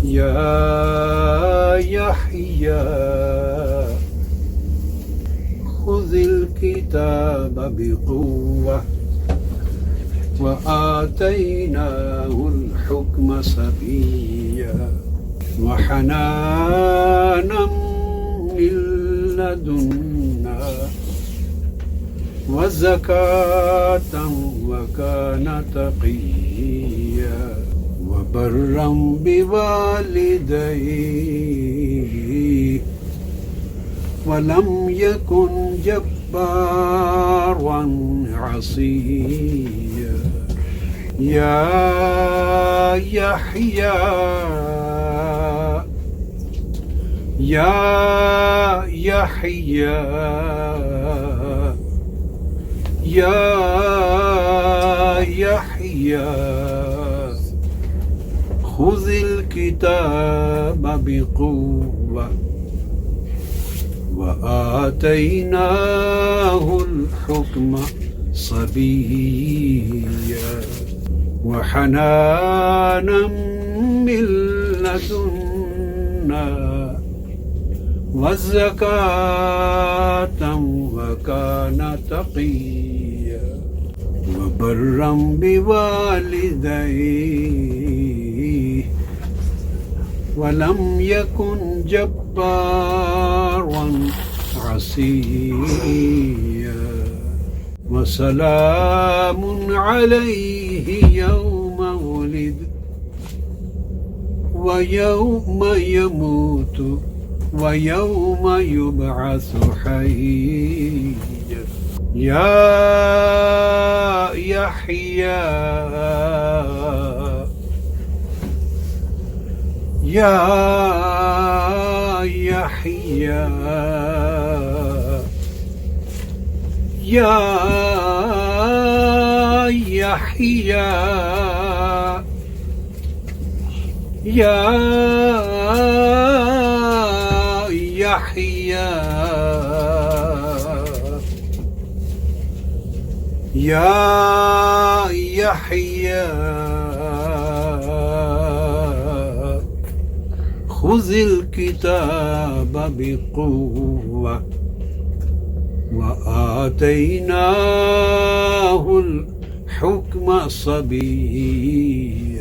يا يحيى خذ الكتاب بقوة وآتيناه الحكم صبيا وحنانا من لدنا وزكاة وكان تقيا وبرا بوالديه ولم يكن جبارا عصيا يا يحيى يا يحيى يا يحيى خذ الكتاب بقوة وآتيناه الحكم صبيا وحنانا من لدنا وزكاة وكان تقيا وبرا بوالديه ولم يكن جبارا عصيا وسلام عليه يوم ولد ويوم يموت ويوم يبعث حيا يا يحيى يا يحيى يا يحيى يا يحيى يا يحيى خذ الكتاب بقوة وآتيناه الحكم صبيا